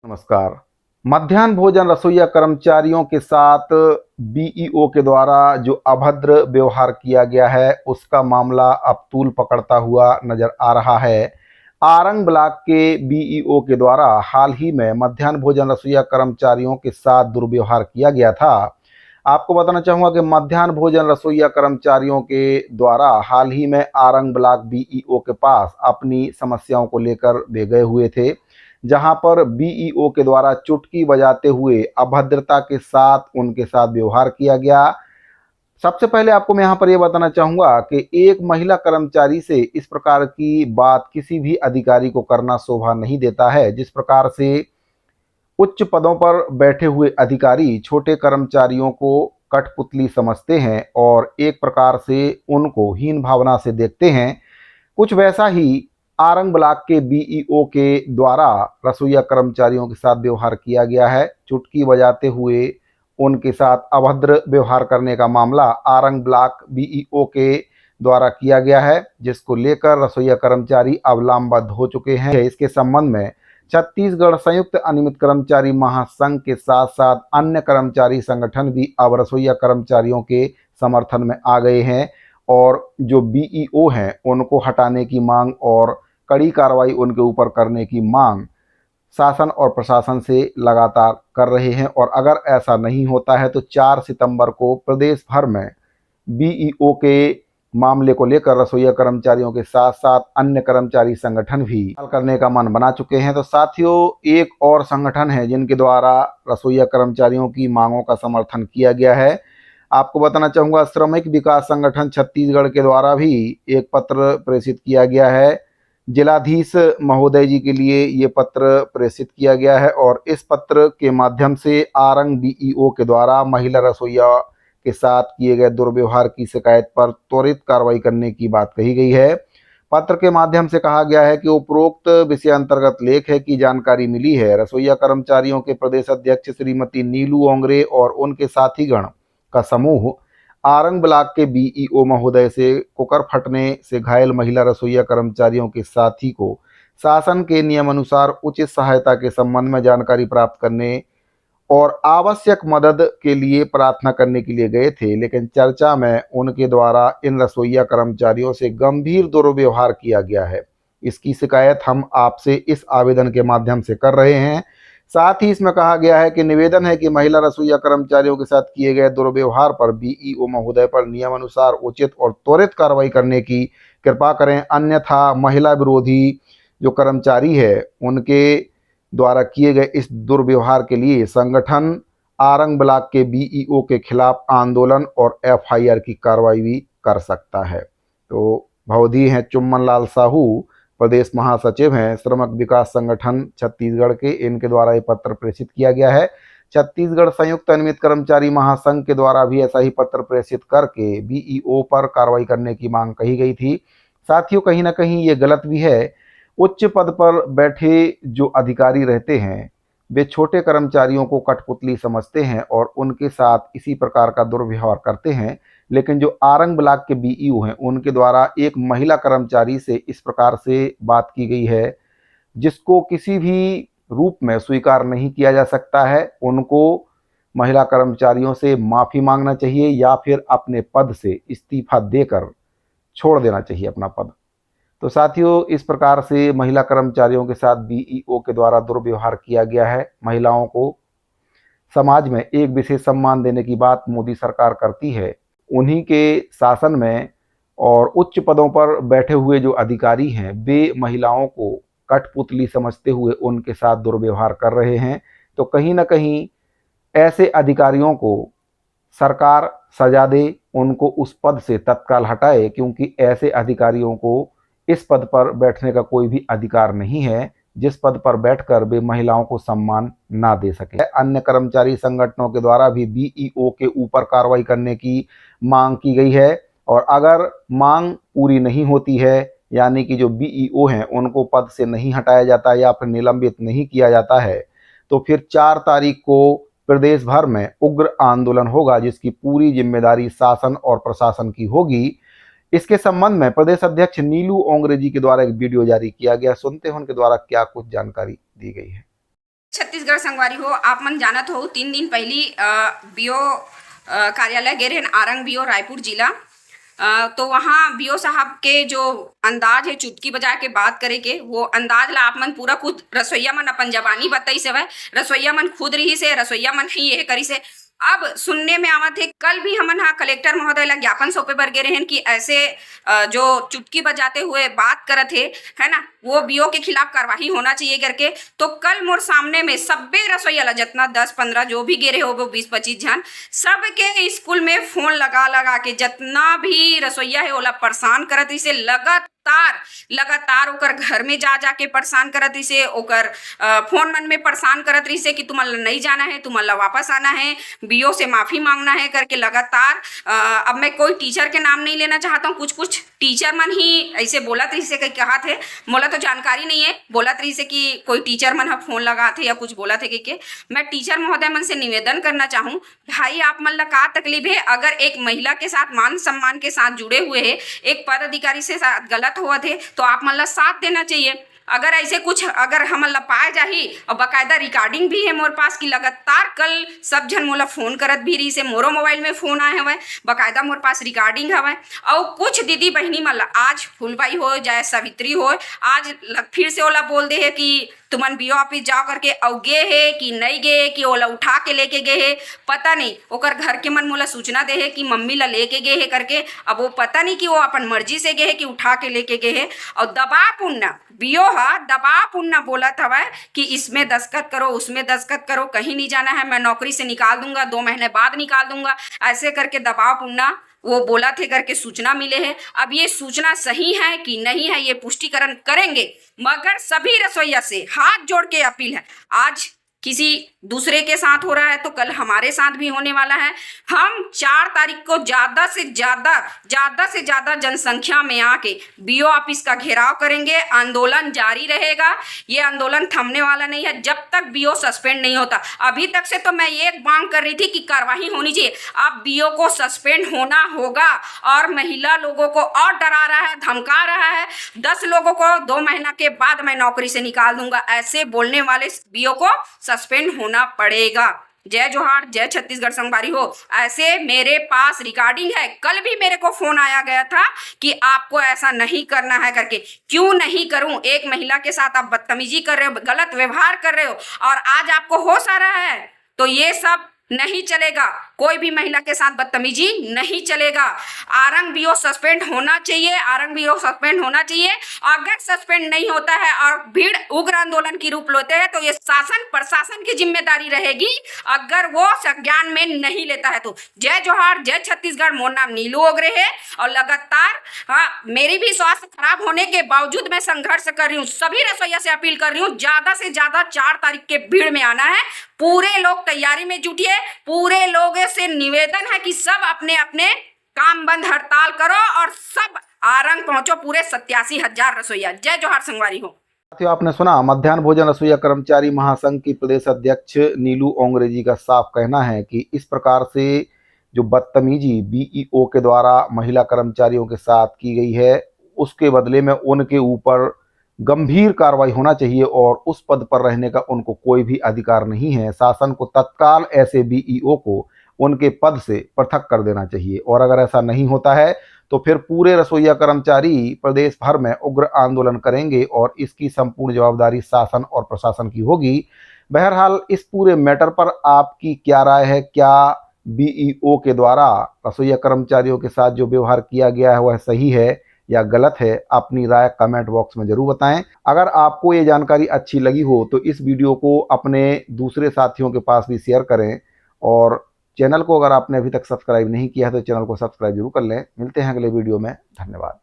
नमस्कार। मध्याह्न भोजन रसोइया कर्मचारियों के साथ बीईओ के द्वारा जो अभद्र व्यवहार किया गया है उसका मामला अब तूल पकड़ता हुआ नजर आ रहा है। आरंग ब्लॉक के बीईओ के द्वारा हाल ही में मध्याह्न भोजन रसोइया कर्मचारियों के साथ दुर्व्यवहार किया गया था। आपको बताना चाहूंगा कि मध्याह्न भोजन रसोइया कर्मचारियों के द्वारा हाल ही में आरंग ब्लॉक बीईओ के पास अपनी समस्याओं को लेकर वे गए हुए थे, जहां पर बीईओ के द्वारा चुटकी बजाते हुए अभद्रता के साथ उनके साथ व्यवहार किया गया। सबसे पहले आपको मैं यहां पर यह बताना चाहूंगा कि एक महिला कर्मचारी से इस प्रकार की बात किसी भी अधिकारी को करना शोभा नहीं देता है। जिस प्रकार से उच्च पदों पर बैठे हुए अधिकारी छोटे कर्मचारियों को कठपुतली समझते हैं और एक प्रकार से उनको हीन भावना से देखते हैं, कुछ वैसा ही आरंग ब्लॉक के बीईओ के द्वारा रसोइया कर्मचारियों के साथ व्यवहार किया गया है। चुटकी बजाते हुए उनके साथ अभद्र व्यवहार करने का मामला आरंग ब्लॉक बीईओ के द्वारा किया गया है, जिसको लेकर रसोइया कर्मचारी अब लामबद्ध हो चुके हैं। इसके संबंध में छत्तीसगढ़ संयुक्त अनियमित कर्मचारी महासंघ के साथ साथ अन्य कर्मचारी संगठन भी अब रसोइया कर्मचारियों के समर्थन में आ गए हैं और जो बीईओ हैं उनको हटाने की मांग और कड़ी कार्रवाई उनके ऊपर करने की मांग शासन और प्रशासन से लगातार कर रहे हैं। और अगर ऐसा नहीं होता है तो 4 सितंबर को प्रदेश भर में बीईओ के मामले को लेकर रसोइया कर्मचारियों के साथ साथ अन्य कर्मचारी संगठन भी करने का मन बना चुके हैं। तो साथियों, एक और संगठन है जिनके द्वारा रसोइया कर्मचारियों की मांगों का समर्थन किया गया है। आपको बताना चाहूँगा, श्रमिक विकास संगठन छत्तीसगढ़ के द्वारा भी एक पत्र प्रेषित किया गया है। जिलाधीश महोदय जी के लिए ये पत्र प्रेषित किया गया है और इस पत्र के माध्यम से आरंग बीईओ के द्वारा महिला रसोइया के साथ किए गए दुर्व्यवहार की शिकायत पर त्वरित कार्रवाई करने की बात कही गई है। पत्र के माध्यम से कहा गया है कि उपरोक्त विषय अंतर्गत लेख है कि जानकारी मिली है रसोइया कर्मचारियों के प्रदेश अध्यक्ष श्रीमती नीलू ओंगरे और उनके साथीगण का समूह आरंग ब्लॉक के बीईओ महोदय से कुकर फटने से घायल महिला रसोइया कर्मचारियों के साथी को शासन के नियमानुसार उचित सहायता के संबंध में जानकारी प्राप्त करने और आवश्यक मदद के लिए प्रार्थना करने के लिए गए थे, लेकिन चर्चा में उनके द्वारा इन रसोइया कर्मचारियों से गंभीर दुर्व्यवहार किया गया है। इसकी शिकायत हम आपसे इस आवेदन के माध्यम से कर रहे हैं। साथ ही इसमें कहा गया है कि निवेदन है कि महिला रसोइया कर्मचारियों के साथ किए गए दुर्व्यवहार पर बीईओ महोदय पर नियमानुसार उचित और त्वरित कार्रवाई करने की कृपा करें, अन्यथा महिला विरोधी जो कर्मचारी है उनके द्वारा किए गए इस दुर्व्यवहार के लिए संगठन आरंग ब्लॉक के बीईओ के खिलाफ आंदोलन और एफआईआर की कार्रवाई भी कर सकता है। तो भवधी हैं चुम्मन लाल साहू, प्रदेश महासचिव हैं श्रमिक विकास संगठन छत्तीसगढ़ के, इनके द्वारा ये पत्र प्रेषित किया गया है। छत्तीसगढ़ संयुक्त अनियमित कर्मचारी महासंघ के द्वारा भी ऐसा ही पत्र प्रेषित करके बीईओ पर कार्रवाई करने की मांग कही गई थी। साथियों, कहीं ना कहीं ये गलत भी है। उच्च पद पर बैठे जो अधिकारी रहते हैं वे छोटे कर्मचारियों को कठपुतली समझते हैं और उनके साथ इसी प्रकार का दुर्व्यवहार करते हैं, लेकिन जो आरंग ब्लॉक के बीईओ हैं उनके द्वारा एक महिला कर्मचारी से इस प्रकार से बात की गई है जिसको किसी भी रूप में स्वीकार नहीं किया जा सकता है। उनको महिला कर्मचारियों से माफ़ी मांगना चाहिए या फिर अपने पद से इस्तीफा देकर छोड़ देना चाहिए अपना पद। तो साथियों, इस प्रकार से महिला कर्मचारियों के साथ बीईओ के द्वारा दुर्व्यवहार किया गया है। महिलाओं को समाज में एक विशेष सम्मान देने की बात मोदी सरकार करती है। उन्हीं के शासन में और उच्च पदों पर बैठे हुए जो अधिकारी हैं वे महिलाओं को कठपुतली समझते हुए उनके साथ दुर्व्यवहार कर रहे हैं। तो कहीं ना कहीं ऐसे अधिकारियों को सरकार सजा दे, उनको उस पद से तत्काल हटाए, क्योंकि ऐसे अधिकारियों को इस पद पर बैठने का कोई भी अधिकार नहीं है जिस पद पर बैठकर वे महिलाओं को सम्मान ना दे सके। अन्य कर्मचारी संगठनों के द्वारा भी बीईओ के ऊपर कार्रवाई करने की मांग की गई है और अगर मांग पूरी नहीं होती है, यानी कि जो बीईओ हैं उनको पद से नहीं हटाया जाता या फिर निलंबित नहीं किया जाता है, तो फिर 4 तारीख को प्रदेश भर में उग्र आंदोलन होगा जिसकी पूरी जिम्मेदारी शासन और प्रशासन की होगी। इसके संबंध में प्रदेश अध्यक्ष नीलू ओंगरे जी के द्वारा एक वीडियो जारी किया गया। सुनते हैं उनके द्वारा क्या कुछ जानकारी दी गई है। छत्तीसगढ़ संगवारी हो, आप मन जानत हो 3 दिन पहली बीओ कार्यालय गए रहे आरंग बीओ रायपुर जिला। तो वहाँ बीओ साहब के जो अंदाज है चुटकी बजा के बात करे के, वो अंदाज ला आप मन पूरा खुद रसोईया मन अपन जबानी बताई से, वह रसोईया मन खुद रही से, रसोईया मन ही ये करी से। अब सुनने में आवत है, कल भी हमन हाँ कलेक्टर महोदय ला ज्ञापन सौंपे बर गे रहें कि ऐसे जो चुटकी बजाते हुए बात करत है ना, वो बीओ के खिलाफ कार्रवाई होना चाहिए करके। तो कल मोर सामने में सब्बे रसोईया ला जितना 10-15 जो भी गे रहे हो, 20-25 जन, सबके स्कूल में फोन लगा लगा के जितना भी रसोईया है ओला परेशान करत इसे, लगातार ओकर घर में जा जाके परेशान करत इसे, ओकर फोन मन में परेशान करत रही से कि तुम्हारा नहीं जाना है, तुम्हारा वापस आना है, बीओ से माफी मांगना है करके लगातार। अब मैं कोई टीचर के नाम नहीं लेना चाहता हूँ, कुछ टीचर मन ही ऐसे बोलत रही से, कहीं कहा थे, मोला तो जानकारी नहीं है, बोलत रही से कि कोई टीचर मन फोन लगा थे या कुछ बोला थे कि मैं टीचर महोदय मन से निवेदन करना चाहूँ, भाई आप मन ला का तकलीफ है? अगर एक महिला के साथ मान सम्मान के साथ जुड़े हुए है, एक पद अधिकारी से साथ गलत हुआ थे, तो आप मन ला साथ देना चाहिए। अगर ऐसे कुछ अगर हमन ला पाए जाही, और बाकायदा रिकॉर्डिंग भी है मोर पास कि लगातार कल सब जन मोला फोन करत भी रही से, मोरो मोबाइल में फोन आए हवे, बाकायदा मोर पास रिकॉर्डिंग हवे। और कुछ दीदी बहनी मन ला आज फुलबाई हो जाए सावित्री हो, आज फिर से ओला बोल दे है कि तुमन बीओ ऑफिस जाओ करके, और गे है कि नहीं गे, कि ओला उठा के लेके गए है, पता नहीं। ओकर घर के मन मोला सूचना दे है कि मम्मी ला लेके गए है करके। अब वो पता नहीं कि वो अपन मर्जी से गए है कि उठा के लेके गए है। और दबापूर्ण बीओ दबापूर्ण बोला था वह कि इसमें दस्तखत करो, उसमें दस्तखत करो, कहीं नहीं जाना है, मैं नौकरी से निकाल दूंगा, 2 महीने बाद निकाल दूंगा, ऐसे करके दबावपूर्ण वो बोला थे करके सूचना मिले है। अब ये सूचना सही है कि नहीं है, ये पुष्टिकरण करेंगे, मगर सभी रसोईया से हाथ जोड़ के अपील है, आज किसी दूसरे के साथ हो रहा है तो कल हमारे साथ भी होने वाला है। हम 4 तारीख को ज्यादा से ज्यादा जनसंख्या में आके बीओ ऑफिस का घेराव करेंगे, आंदोलन जारी रहेगा। ये आंदोलन थमने वाला नहीं है जब तक बीओ सस्पेंड नहीं होता। अभी तक से तो मैं ये मांग कर रही थी कि कार्रवाई होनी चाहिए, अब बीओ को सस्पेंड होना होगा। और महिला लोगों को और डरा रहा है, धमका रहा है, 10 लोगों को 2 महीना के बाद मैं नौकरी से निकाल दूंगा, ऐसे बोलने वाले बीओ को सस्पेंड होना पड़ेगा। जय जोहार, जय छत्तीसगढ़ संगवारी हो। ऐसे मेरे पास रिकॉर्डिंग है, कल भी मेरे को फोन आया गया था कि आपको ऐसा नहीं करना है करके। क्यों नहीं करूं? एक महिला के साथ आप बदतमीजी कर रहे हो, गलत व्यवहार कर रहे हो, और आज आपको होश आ रहा है, तो ये सब नहीं चलेगा। कोई भी महिला के साथ बदतमीजी नहीं चलेगा। आरंग बीओ सस्पेंड होना चाहिए, आरंग बीओ सस्पेंड होना चाहिए। अगर सस्पेंड नहीं होता है और भीड़ उग्र आंदोलन की रूप लेते हैं तो ये शासन प्रशासन की जिम्मेदारी रहेगी, अगर वो संज्ञान में नहीं लेता है तो। जय जोहार, जय छत्तीसगढ़। मोर नाम नीलू ओगरे है और लगातार मेरी भी स्वास्थ्य खराब होने के बावजूद मैं संघर्ष कर रही हूँ। सभी रसोईया से अपील कर रही हूँ, ज्यादा से ज्यादा 4 तारीख के भीड़ में आना है। पूरे लोग तैयारी में जुटिए, पूरे लोगों से निवेदन है कि सब अपने अपने काम बंद हड़ताल करो और सब आरंग पहुंचो, पूरे 87,000 रसोईया। जय जोहार संगवारी हो। साथियों, आपने सुना मध्याह्न भोजन रसोईया कर्मचारी महासंघ की प्रदेश अध्यक्ष नीलू ओंगरे जी का साफ कहना है कि इस प्रकार से जो बदतमीजी बीईओ के द्वारा महिला कर्मचारियों के साथ की गई है, उसके बदले में उनके ऊपर गंभीर कार्रवाई होना चाहिए और उस पद पर रहने का उनको कोई भी अधिकार नहीं है। शासन को तत्काल ऐसे बीईओ को उनके पद से पृथक कर देना चाहिए, और अगर ऐसा नहीं होता है तो फिर पूरे रसोईया कर्मचारी प्रदेश भर में उग्र आंदोलन करेंगे और इसकी संपूर्ण जवाबदारी शासन और प्रशासन की होगी। बहरहाल इस पूरे मैटर पर आपकी क्या राय है? क्या बीईओ के द्वारा रसोईया कर्मचारियों के साथ जो व्यवहार किया गया है वह सही है या गलत है? अपनी राय कमेंट बॉक्स में जरूर बताएं। अगर आपको ये जानकारी अच्छी लगी हो तो इस वीडियो को अपने दूसरे साथियों के पास भी शेयर करें, और चैनल को अगर आपने अभी तक सब्सक्राइब नहीं किया है तो चैनल को सब्सक्राइब जरूर कर लें। मिलते हैं अगले वीडियो में। धन्यवाद।